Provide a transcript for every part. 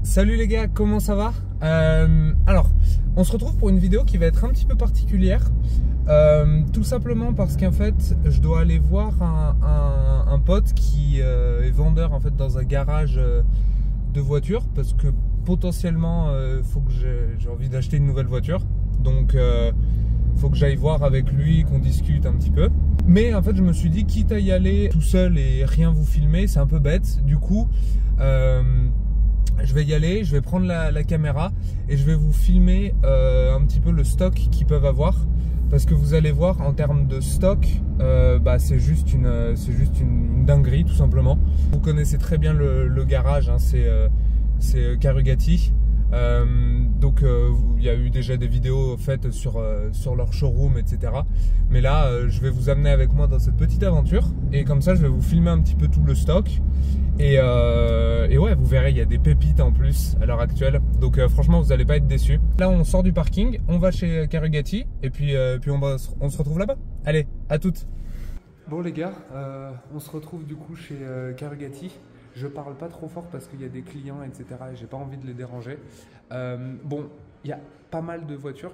Salut les gars, comment ça va? Alors, on se retrouve pour une vidéo qui va être un petit peu particulière. Tout simplement parce qu'en fait, je dois aller voir un pote qui est vendeur en fait dans un garage de voitures, parce que potentiellement, faut que j'ai envie d'acheter une nouvelle voiture. Donc, faut que j'aille voir avec lui, qu'on discute un petit peu. Mais en fait, je me suis dit, quitte à y aller tout seul et rien vous filmer, c'est un peu bête. Du coup, je vais y aller, je vais prendre la caméra et je vais vous filmer un petit peu le stock qu'ils peuvent avoir. Parce que vous allez voir, en termes de stock, c'est juste une dinguerie tout simplement. Vous connaissez très bien le garage, hein, c'est Carugati. Donc il y a eu déjà des vidéos faites sur leur showroom, etc. Mais là, je vais vous amener avec moi dans cette petite aventure. Et comme ça, je vais vous filmer un petit peu tout le stock. Et ouais, vous verrez, il y a des pépites en plus à l'heure actuelle. Donc franchement, vous n'allez pas être déçus. Là, on sort du parking, on va chez Carugati. Et puis on se retrouve là-bas. Allez, à toutes. Bon les gars, on se retrouve du coup chez Carugati. Je parle pas trop fort parce qu'il y a des clients, etc. et j'ai pas envie de les déranger. Bon, il y a pas mal de voitures.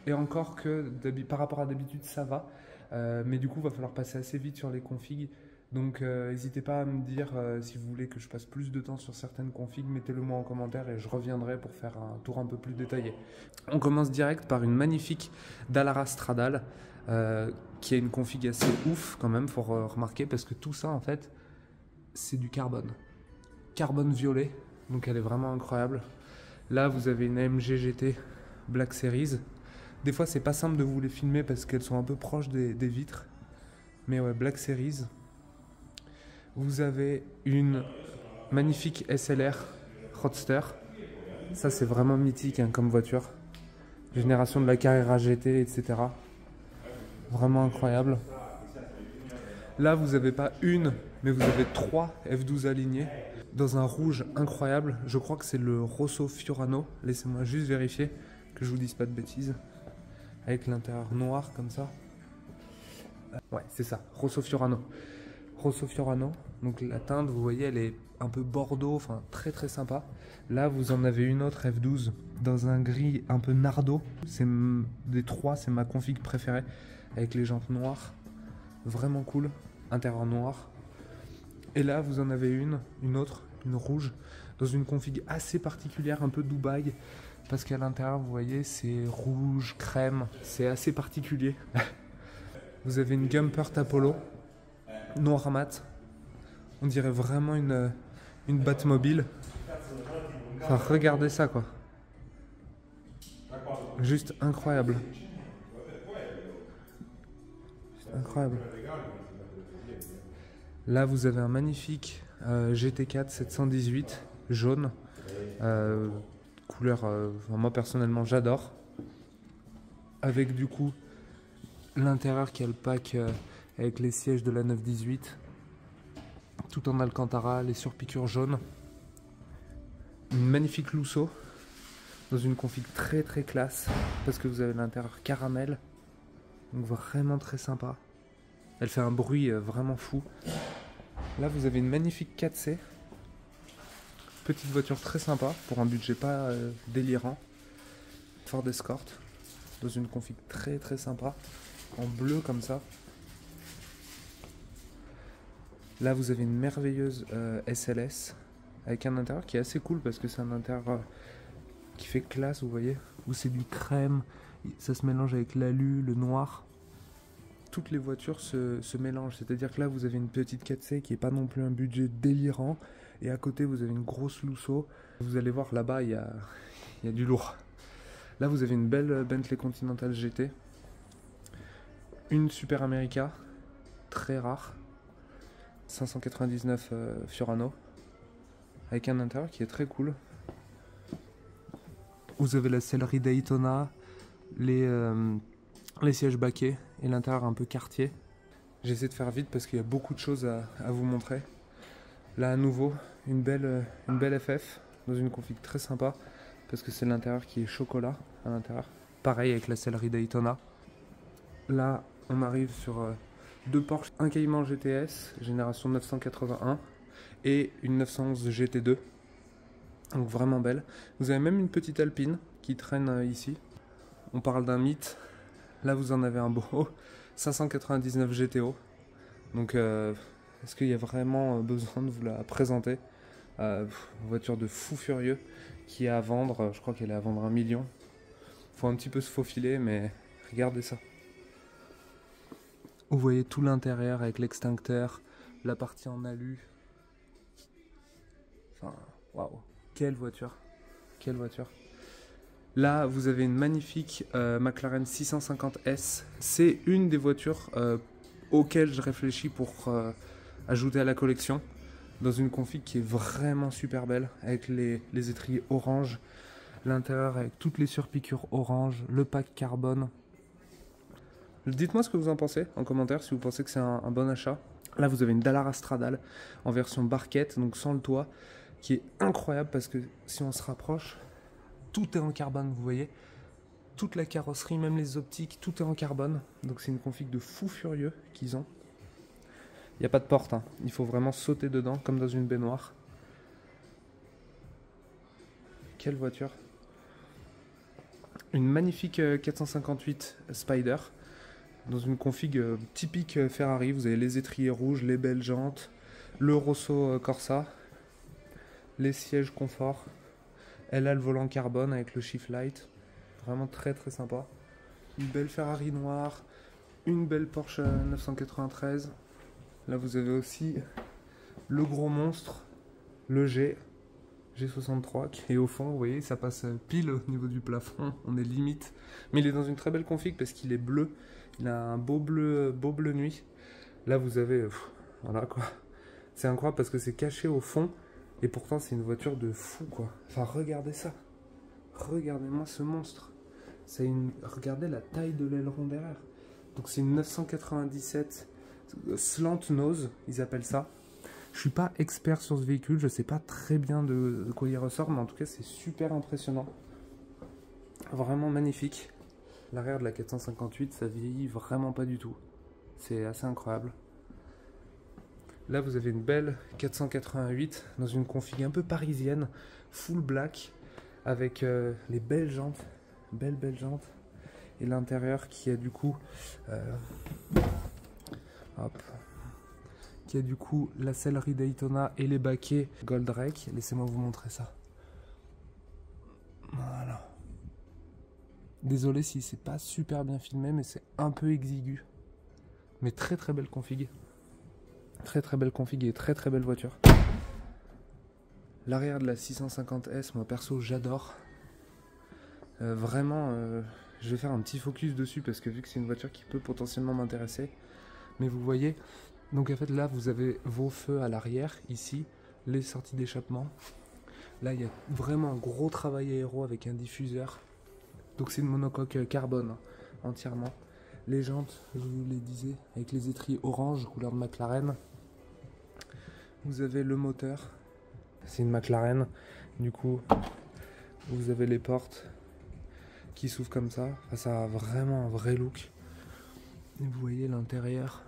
Et encore que par rapport à d'habitude, ça va. Mais du coup, il va falloir passer assez vite sur les configs. Donc n'hésitez pas à me dire si vous voulez que je passe plus de temps sur certaines configs, mettez-le moi en commentaire et je reviendrai pour faire un tour un peu plus détaillé. On commence direct par une magnifique Dallara Stradale qui a une config assez ouf quand même, faut remarquer, parce que tout ça en fait c'est du carbone. Carbone violet, donc elle est vraiment incroyable. Là vous avez une AMG GT Black Series. Des fois c'est pas simple de vous les filmer parce qu'elles sont un peu proches des vitres. Mais ouais, Black Series. Vous avez une magnifique SLR Roadster. Ça c'est vraiment mythique hein, comme voiture. Génération de la Carrera GT, etc. Vraiment incroyable. Là vous n'avez pas une, mais vous avez 3 F12 alignés. Dans un rouge incroyable. Je crois que c'est le Rosso Fiorano. Laissez-moi juste vérifier que je vous dise pas de bêtises. Avec l'intérieur noir comme ça. Ouais, c'est ça, Rosso Fiorano. Rosso Fiorano, donc la teinte, vous voyez, elle est un peu bordeaux, enfin très très sympa. Là, vous en avez une autre F12 dans un gris un peu nardo. Des 3, c'est ma config préférée, avec les jantes noires. Vraiment cool, intérieur noir. Et là, vous en avez une autre, une rouge, dans une config assez particulière, un peu Dubaï. Parce qu'à l'intérieur, vous voyez, c'est rouge, crème, c'est assez particulier. Vous avez une Gumpert Apollo, noir mat. On dirait vraiment une Batmobile. Enfin, regardez ça, quoi. Juste incroyable. C'est incroyable. Là, vous avez un magnifique GT4 718 jaune. Couleur, moi personnellement, j'adore. Avec du coup l'intérieur qui a le pack avec les sièges de la 918, tout en Alcantara, les surpiqûres jaunes. Une magnifique Lusso dans une config très très classe, parce que vous avez l'intérieur caramel, donc vraiment très sympa. Elle fait un bruit vraiment fou. Là vous avez une magnifique 4C, petite voiture très sympa pour un budget pas délirant. Ford Escort dans une config très très sympa, en bleu comme ça. Là vous avez une merveilleuse SLS avec un intérieur qui est assez cool, parce que c'est un intérieur qui fait classe, vous voyez, où c'est du crème, ça se mélange avec l'alu, le noir. Toutes les voitures se mélangent, c'est-à-dire que là vous avez une petite 4C qui n'est pas non plus un budget délirant, et à côté vous avez une grosse Lusso. Vous allez voir là-bas, il y a du lourd. Là vous avez une belle Bentley Continental GT, une Super America, très rare, 599 Fiorano, avec un intérieur qui est très cool. Vous avez la sellerie Daytona, les sièges baquets et l'intérieur un peu quartier. J'essaie de faire vite parce qu'il y a beaucoup de choses à vous montrer. Là à nouveau, une belle FF dans une config très sympa, parce que c'est l'intérieur qui est chocolat à l'intérieur. Pareil avec la sellerie Daytona. Là on arrive sur 2 Porsche, un Cayman GTS génération 981 et une 911 GT2. Donc vraiment belle. Vous avez même une petite Alpine qui traîne ici. On parle d'un mythe. Là vous en avez un beau. 599 GTO. Donc est-ce qu'il y a vraiment besoin de vous la présenter? Voiture de fou furieux qui est à vendre. Je crois qu'elle est à vendre 1 million. Faut un petit peu se faufiler, mais regardez ça. Vous voyez tout l'intérieur avec l'extincteur, la partie en alu. Enfin, waouh, quelle voiture, quelle voiture. Là, vous avez une magnifique McLaren 650S. C'est une des voitures auxquelles je réfléchis pour ajouter à la collection. Dans une config qui est vraiment super belle, avec les étriers orange, l'intérieur avec toutes les surpiqûres orange, le pack carbone. Dites-moi ce que vous en pensez en commentaire, si vous pensez que c'est un bon achat. Là, vous avez une Dallara Stradale en version barquette, donc sans le toit, qui est incroyable parce que si on se rapproche, tout est en carbone, vous voyez. Toute la carrosserie, même les optiques, tout est en carbone. Donc c'est une config de fou furieux qu'ils ont. Il n'y a pas de porte, hein. Il faut vraiment sauter dedans comme dans une baignoire. Quelle voiture! Une magnifique 458 Spider dans une config typique Ferrari. Vous avez les étriers rouges, les belles jantes, le Rosso Corsa, les sièges confort. Elle a le volant carbone avec le shift light. Vraiment très très sympa. Une belle Ferrari noire, une belle Porsche 993. Là vous avez aussi le gros monstre, le G63 qui est au fond, vous voyez, ça passe pile au niveau du plafond, on est limite. Mais il est dans une très belle config parce qu'il est bleu, il a un beau bleu nuit. Là vous avez, voilà quoi, c'est incroyable parce que c'est caché au fond et pourtant c'est une voiture de fou quoi. Enfin regardez ça, regardez-moi ce monstre. Regardez la taille de l'aileron derrière. Donc c'est une 997 slant nose, ils appellent ça. Je suis pas expert sur ce véhicule, je sais pas très bien de quoi il ressort, mais en tout cas c'est super impressionnant. Vraiment magnifique. L'arrière de la 458, ça vieillit vraiment pas du tout. C'est assez incroyable. Là vous avez une belle 488 dans une config un peu parisienne, full black, avec les belles jantes, belles jantes, et l'intérieur qui a du coup qui a du coup la sellerie Daytona et les baquets Goldrake. Laissez-moi vous montrer ça. Voilà. Désolé si c'est pas super bien filmé, mais c'est un peu exigu. Mais très très belle config. Très très belle config et très très belle voiture. L'arrière de la 650S, moi perso j'adore. Vraiment, je vais faire un petit focus dessus parce que vu que c'est une voiture qui peut potentiellement m'intéresser. Mais vous voyez, donc en fait là vous avez vos feux à l'arrière, ici, les sorties d'échappement. Là il y a vraiment un gros travail aéro avec un diffuseur. Donc c'est une monocoque carbone hein, entièrement. Les jantes, je vous les disais, avec les étriers orange, couleur de McLaren. Vous avez le moteur, c'est une McLaren. Du coup, vous avez les portes qui s'ouvrent comme ça. Enfin, ça a vraiment un vrai look. Et vous voyez l'intérieur.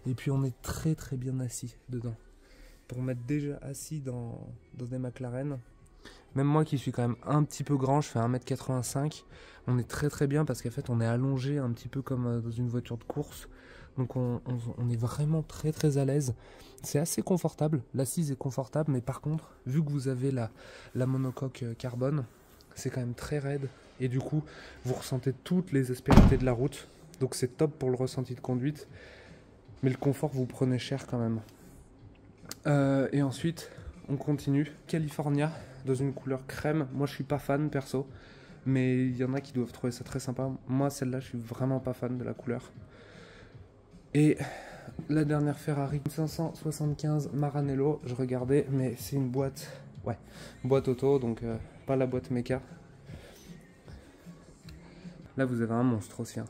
Et puis on est très très bien assis dedans. Pour m'être déjà assis dans des McLaren, même moi qui suis quand même un petit peu grand, je fais 1m85, on est très très bien parce qu'en fait on est allongé un petit peu comme dans une voiture de course. Donc on est vraiment très très à l'aise. C'est assez confortable, l'assise est confortable, mais par contre, vu que vous avez la monocoque carbone, c'est quand même très raide. Et du coup, vous ressentez toutes les aspérités de la route. Donc c'est top pour le ressenti de conduite. Mais le confort, vous prenez cher quand même. Et ensuite, on continue. California, dans une couleur crème. Moi, je suis pas fan, perso. Mais il y en a qui doivent trouver ça très sympa. Moi, celle-là, je suis vraiment pas fan de la couleur. Et la dernière Ferrari 575 Maranello, je regardais, mais c'est une boîte, ouais, boîte auto, donc pas la boîte méca. Là, vous avez un monstre aussi. Hein.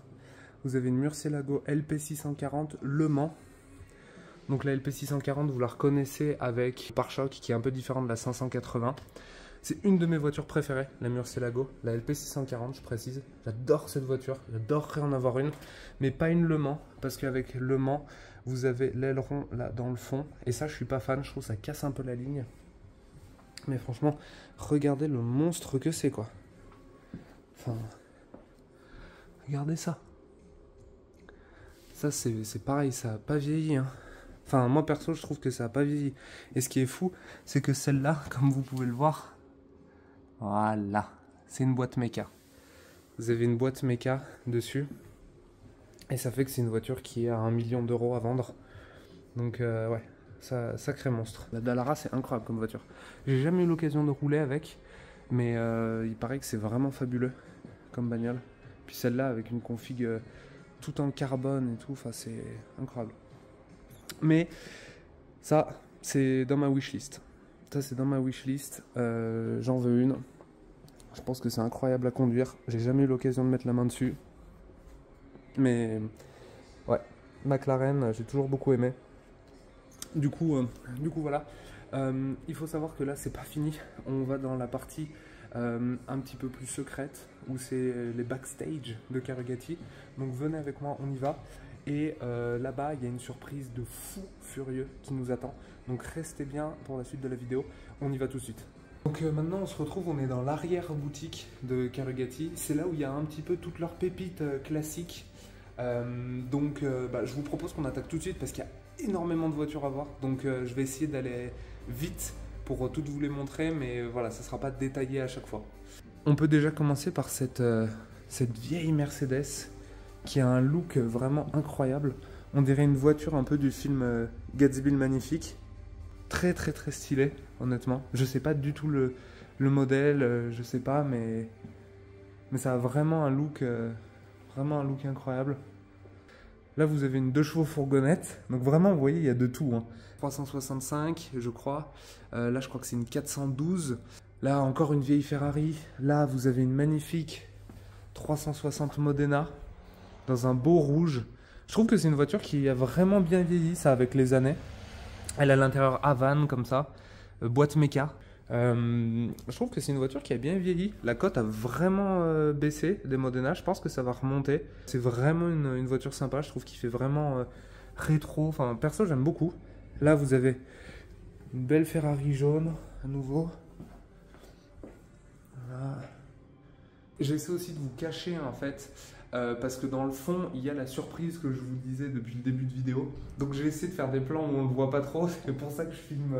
Vous avez une Murcielago LP640 Le Mans. Donc la LP640, vous la reconnaissez avec pare-choc qui est un peu différent de la 580. C'est une de mes voitures préférées, la Murcielago, la LP640, je précise. J'adore cette voiture, j'adorerais en avoir une, mais pas une Le Mans, parce qu'avec Le Mans, vous avez l'aileron là dans le fond, et ça je suis pas fan, je trouve que ça casse un peu la ligne. Mais franchement, regardez le monstre que c'est, quoi. Enfin, regardez ça. Ça, c'est pareil, ça n'a pas vieilli, hein. Enfin, moi, perso, je trouve que ça n'a pas vieilli. Et ce qui est fou, c'est que celle-là, comme vous pouvez le voir, voilà, c'est une boîte méca. Vous avez une boîte méca dessus. Et ça fait que c'est une voiture qui est à 1 million d'euros à vendre. Donc, ouais, ça, sacré monstre. La Dallara, c'est incroyable comme voiture. J'ai jamais eu l'occasion de rouler avec, mais il paraît que c'est vraiment fabuleux comme bagnole. Puis celle-là, avec une config tout en carbone et tout, enfin, c'est incroyable. Mais ça, c'est dans ma wishlist. Ça, c'est dans ma wishlist. J'en veux une. Je pense que c'est incroyable à conduire. J'ai jamais eu l'occasion de mettre la main dessus. Mais ouais, McLaren, j'ai toujours beaucoup aimé. Du coup voilà. Il faut savoir que là, c'est pas fini. On va dans la partie un petit peu plus secrète, où c'est les backstage de Carugati. Donc venez avec moi, on y va. Et là-bas, il y a une surprise de fou furieux qui nous attend. Donc restez bien pour la suite de la vidéo. On y va tout de suite. Donc maintenant, on se retrouve, on est dans l'arrière-boutique de Carugati. C'est là où il y a un petit peu toutes leurs pépites classiques. Je vous propose qu'on attaque tout de suite parce qu'il y a énormément de voitures à voir. Donc je vais essayer d'aller vite pour toutes vous les montrer. Mais voilà, ça ne sera pas détaillé à chaque fois. On peut déjà commencer par cette vieille Mercedes qui a un look vraiment incroyable. On dirait une voiture un peu du film Gatsby le Magnifique. Très très très stylé, honnêtement. Je sais pas du tout le modèle, je sais pas, mais ça a vraiment un look incroyable. Là, vous avez une 2 chevaux fourgonnette. Donc vraiment, vous voyez, il y a de tout, hein. 365, je crois. Là, je crois que c'est une 412. Là, encore une vieille Ferrari. Là, vous avez une magnifique 360 Modena dans un beau rouge. Je trouve que c'est une voiture qui a vraiment bien vieilli, ça, avec les années. Elle a l'intérieur Havane, comme ça. Boîte méca. Je trouve que c'est une voiture qui a bien vieilli. La cote a vraiment baissé des Modena. Je pense que ça va remonter. C'est vraiment une voiture sympa. Je trouve qu'il fait vraiment rétro. Enfin, perso, j'aime beaucoup. Là, vous avez une belle Ferrari jaune à nouveau. Voilà. J'essaie aussi de vous cacher, en fait, parce que dans le fond, il y a la surprise que je vous disais depuis le début de vidéo. Donc, j'ai essayé de faire des plans où on ne le voit pas trop. C'est pour ça que je filme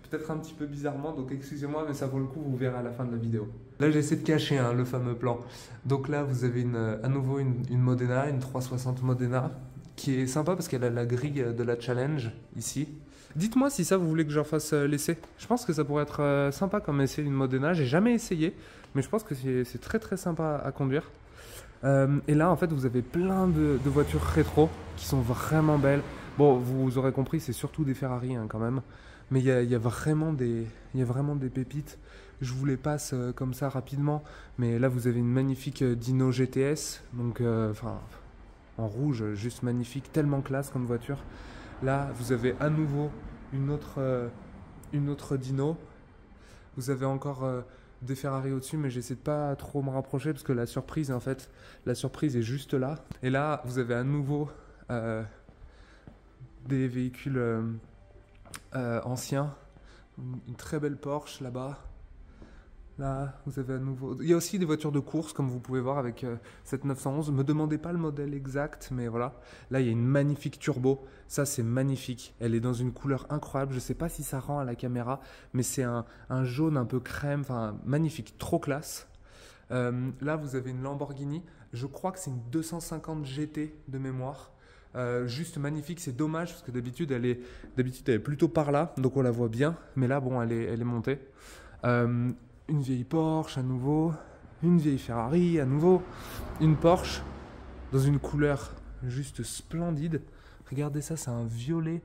peut-être un petit peu bizarrement, donc excusez-moi, mais ça vaut le coup, vous verrez à la fin de la vidéo. Là, j'essaie de cacher le fameux plan. Donc là, vous avez à nouveau une Modena, une 360 Modena, qui est sympa parce qu'elle a la grille de la Challenge, ici. Dites-moi si ça, vous voulez que je refasse l'essai. Je pense que ça pourrait être sympa comme essai, une Modena. J'ai jamais essayé, mais je pense que c'est très très sympa à conduire. Et là, en fait, vous avez plein de voitures rétro qui sont vraiment belles. Bon, vous aurez compris, c'est surtout des Ferrari, hein, quand même. Mais il y a vraiment des pépites. Je vous les passe comme ça rapidement. Mais là, vous avez une magnifique Dino GTS. Donc, en rouge, juste magnifique. Tellement classe comme voiture. Là, vous avez à nouveau une autre Dino. Vous avez encore des Ferrari au-dessus, mais j'essaie de pas trop me rapprocher parce que la surprise, en fait, la surprise est juste là. Et là, vous avez à nouveau des véhicules anciens. Une très belle Porsche là-bas. Là, vous avez à nouveau... Il y a aussi des voitures de course, comme vous pouvez voir, avec cette 911. Ne me demandez pas le modèle exact, mais voilà. Là, il y a une magnifique turbo. Ça, c'est magnifique. Elle est dans une couleur incroyable. Je ne sais pas si ça rend à la caméra, mais c'est un jaune un peu crème. Enfin, magnifique. Trop classe. Là, vous avez une Lamborghini. Je crois que c'est une 250 GT de mémoire. Juste magnifique. C'est dommage, parce que d'habitude, elle est plutôt par là. Donc, on la voit bien. Mais là, bon, elle est montée. Une vieille Porsche à nouveau, une vieille Ferrari à nouveau, une Porsche dans une couleur juste splendide. Regardez ça, c'est un violet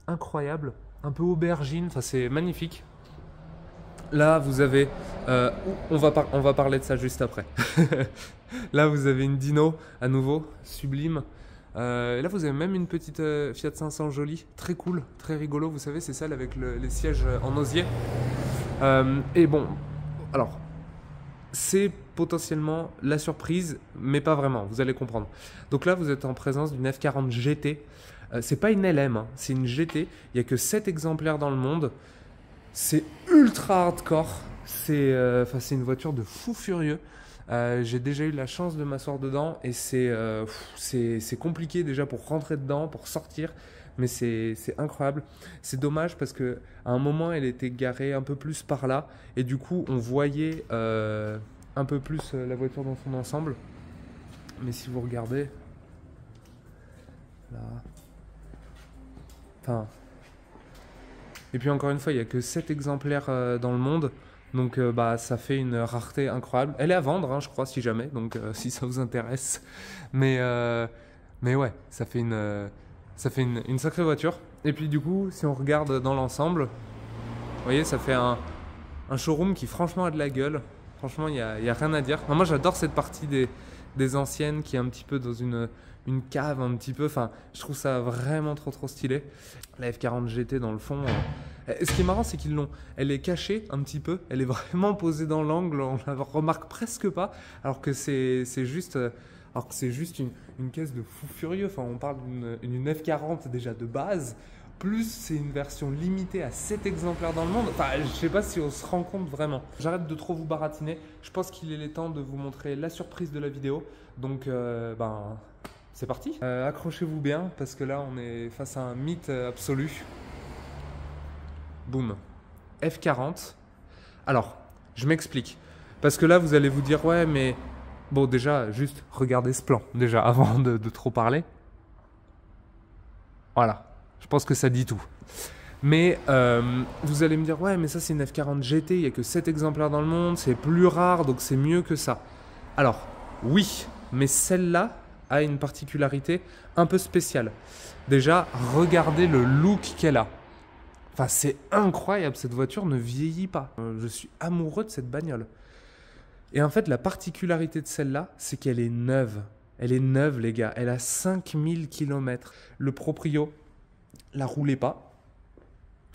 incroyable, un peu aubergine, enfin c'est magnifique. Là vous avez, on va parler de ça juste après. Là vous avez une Dino à nouveau, sublime. Et là vous avez même une petite Fiat 500 jolie, très cool, très rigolo. Vous savez, c'est celle avec les sièges en osier. Et bon, alors, c'est potentiellement la surprise, mais pas vraiment, vous allez comprendre. Donc là, vous êtes en présence d'une F40 GT. C'est pas une LM, hein, c'est une GT. Il n'y a que 7 exemplaires dans le monde. C'est ultra hardcore. C'est une voiture de fou furieux. J'ai déjà eu la chance de m'asseoir dedans et c'est compliqué déjà pour rentrer dedans, pour sortir. Mais c'est incroyable. C'est dommage parce qu'à un moment, elle était garée un peu plus par là. Et du coup, on voyait un peu plus la voiture dans son ensemble. Mais si vous regardez... Là... Enfin... Et puis encore une fois, il n'y a que 7 exemplaires dans le monde. Donc bah, ça fait une rareté incroyable. Elle est à vendre, hein, je crois, si jamais. Donc si ça vous intéresse. Mais ouais, ça fait une sacrée voiture. Et puis du coup, si on regarde dans l'ensemble, vous voyez, ça fait un showroom qui franchement a de la gueule. Franchement, il y a rien à dire. Enfin, moi, j'adore cette partie des anciennes qui est un petit peu dans une cave un petit peu. Enfin, je trouve ça vraiment trop stylé. La F40 GT dans le fond. Ce qui est marrant, c'est elle est cachée un petit peu. Elle est vraiment posée dans l'angle. On la remarque presque pas. Alors que c'est juste une caisse de fou furieux. Enfin, on parle d'une F40 déjà de base. Plus c'est une version limitée à 7 exemplaires dans le monde. Enfin, je sais pas si on se rend compte vraiment. J'arrête de trop vous baratiner. Je pense qu'il est temps de vous montrer la surprise de la vidéo. Donc, c'est parti. Accrochez-vous bien parce que là, on est face à un mythe absolu. Boum. F40. Alors, je m'explique. Parce que là, vous allez vous dire, ouais, mais... Bon, déjà, juste regardez ce plan, déjà, avant de trop parler. Voilà. Je pense que ça dit tout. Mais vous allez me dire, ouais, mais ça c'est une F40 GT, il n'y a que 7 exemplaires dans le monde, c'est plus rare, donc c'est mieux que ça. Alors, oui, mais celle-là a une particularité un peu spéciale. Déjà, regardez le look qu'elle a. Enfin, c'est incroyable, cette voiture ne vieillit pas. Je suis amoureux de cette bagnole. Et en fait, la particularité de celle-là, c'est qu'elle est neuve. Elle est neuve, les gars. Elle a 5000 km. Le proprio la roulait pas,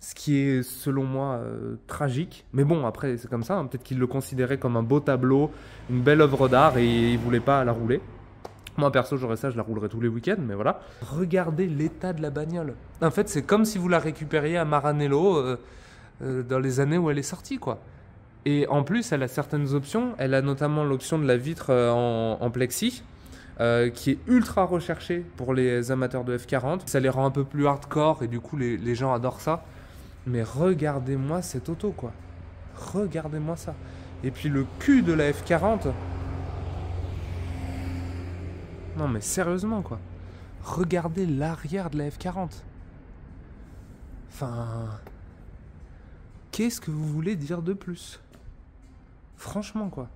ce qui est selon moi tragique, mais bon, après c'est comme ça, hein. Peut-être qu'il le considérait comme un beau tableau, une belle œuvre d'art et il voulait pas la rouler. Moi perso j'aurais ça, je la roulerais tous les week-ends, mais voilà. Regardez l'état de la bagnole. En fait c'est comme si vous la récupériez à Maranello dans les années où elle est sortie, quoi. Et en plus elle a certaines options, elle a notamment l'option de la vitre en plexi, qui est ultra recherché pour les amateurs de F40. Ça les rend un peu plus hardcore et du coup les gens adorent ça. Mais regardez-moi cette auto, quoi. Regardez-moi ça. Et puis le cul de la F40. Non mais sérieusement, quoi. Regardez l'arrière de la F40. Enfin... Qu'est-ce que vous voulez dire de plus? Franchement, quoi.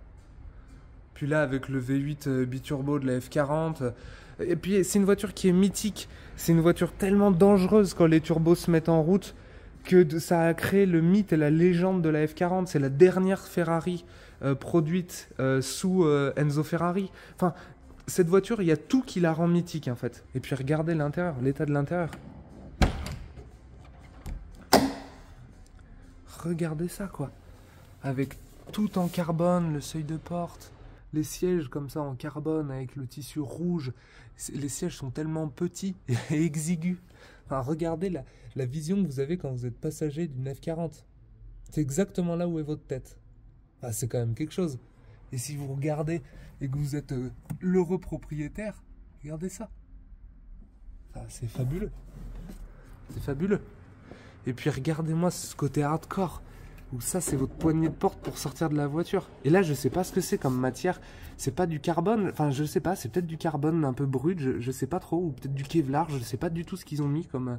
Puis là, avec le V8 biturbo de la F40, et puis c'est une voiture qui est mythique. C'est une voiture tellement dangereuse quand les turbos se mettent en route que ça a créé le mythe et la légende de la F40. C'est la dernière Ferrari produite sous Enzo Ferrari. Enfin, cette voiture, il y a tout qui la rend mythique, en fait. Et puis regardez l'intérieur, l'état de l'intérieur. Regardez ça, quoi. Avec tout en carbone, le seuil de porte. Les sièges comme ça en carbone avec le tissu rouge, les sièges sont tellement petits et exigus. Enfin, regardez la vision que vous avez quand vous êtes passager d'une F40. C'est exactement là où est votre tête. Enfin, c'est quand même quelque chose. Et si vous regardez et que vous êtes l'heureux propriétaire, regardez ça. Enfin, c'est fabuleux. C'est fabuleux. Et puis regardez-moi ce côté hardcore. Où ça c'est votre poignée de porte pour sortir de la voiture. Et là je sais pas ce que c'est comme matière. C'est pas du carbone, enfin je sais pas, c'est peut-être du carbone un peu brut, je sais pas trop, ou peut-être du Kevlar, je sais pas du tout ce qu'ils ont mis comme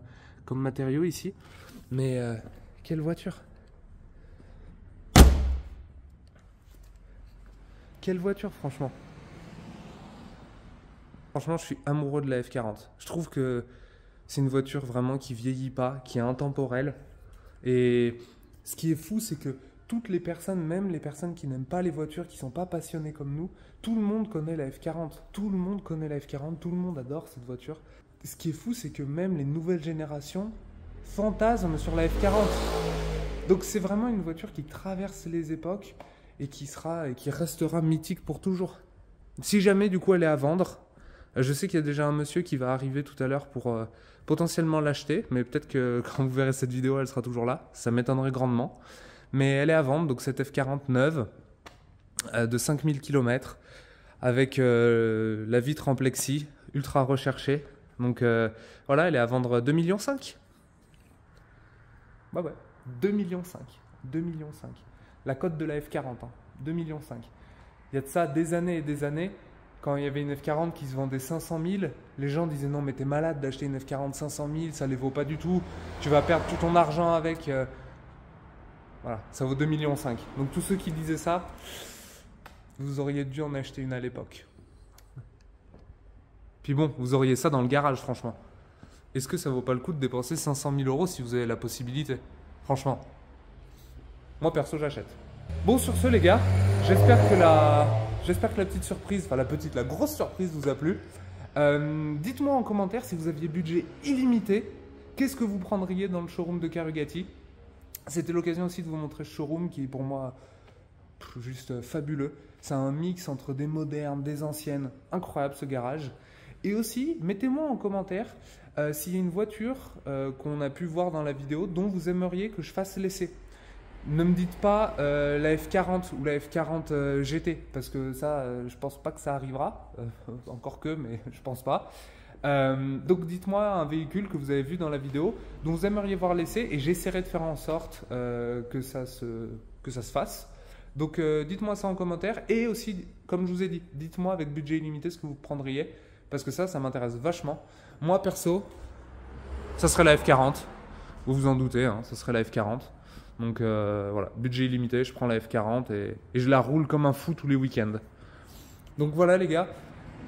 matériaux ici. Mais quelle voiture! Quelle voiture, franchement! Franchement je suis amoureux de la F40. Je trouve que c'est une voiture vraiment qui vieillit pas, qui est intemporelle. Et ce qui est fou, c'est que toutes les personnes, même les personnes qui n'aiment pas les voitures, qui ne sont pas passionnées comme nous, tout le monde connaît la F40. Tout le monde connaît la F40, tout le monde adore cette voiture. Ce qui est fou, c'est que même les nouvelles générations fantasment sur la F40. Donc c'est vraiment une voiture qui traverse les époques et qui restera mythique pour toujours. Si jamais du coup elle est à vendre, Je sais qu'il y a déjà un monsieur qui va arriver tout à l'heure pour potentiellement l'acheter, mais peut-être que quand vous verrez cette vidéo, elle sera toujours là. Ça m'étonnerait grandement. Mais elle est à vendre, donc cette F40 neuve de 5000 km avec la vitre en plexi, ultra recherchée. Donc voilà, elle est à vendre 2,5 millions. Bah ouais, 2,5 millions. 2,5 millions. La cote de la F40, hein, 2,5 millions. Il y a de ça des années et des années. Quand il y avait une F40 qui se vendait 500 000, les gens disaient non mais t'es malade d'acheter une F40 500 000, ça les vaut pas du tout, tu vas perdre tout ton argent avec. Voilà, ça vaut 2,5 millions. Donc tous ceux qui disaient ça, vous auriez dû en acheter une à l'époque. Puis bon, vous auriez ça dans le garage franchement. Est-ce que ça vaut pas le coup de dépenser 500 000 € si vous avez la possibilité? Franchement. Moi perso j'achète. Bon sur ce les gars, j'espère que la petite surprise, enfin la grosse surprise vous a plu. Dites-moi en commentaire si vous aviez budget illimité, qu'est-ce que vous prendriez dans le showroom de Car Bugatti? C'était l'occasion aussi de vous montrer ce showroom qui est pour moi juste fabuleux. C'est un mix entre des modernes, des anciennes. Incroyable ce garage. Et aussi, mettez-moi en commentaire s'il y a une voiture qu'on a pu voir dans la vidéo dont vous aimeriez que je fasse l'essai. Ne me dites pas la F40 ou la F40 GT parce que ça, je pense pas que ça arrivera. Encore que, mais je pense pas. Donc dites-moi un véhicule que vous avez vu dans la vidéo dont vous aimeriez voir l'essai et j'essaierai de faire en sorte que ça se fasse. Donc dites-moi ça en commentaire et aussi, comme je vous ai dit, dites-moi avec budget illimité ce que vous prendriez parce que ça m'intéresse vachement. Moi perso, ça serait la F40, vous vous en doutez, hein, ça serait la F40. Donc voilà, budget illimité, je prends la F40 et je la roule comme un fou tous les week-ends. Donc voilà les gars.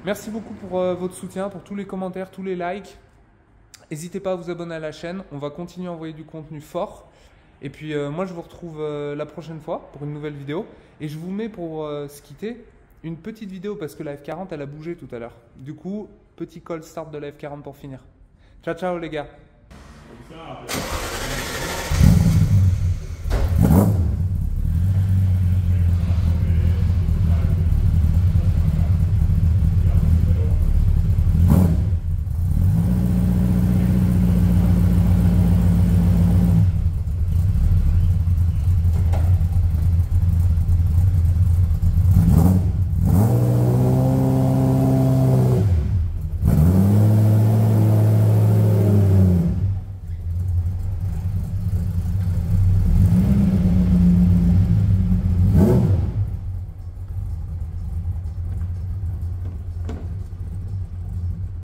Merci beaucoup pour votre soutien, pour tous les commentaires, tous les likes. N'hésitez pas à vous abonner à la chaîne. On va continuer à envoyer du contenu fort. Et puis moi, je vous retrouve la prochaine fois pour une nouvelle vidéo. Et je vous mets pour se quitter une petite vidéo parce que la F40, elle a bougé tout à l'heure. Du coup, petit cold start de la F40 pour finir. Ciao, ciao les gars.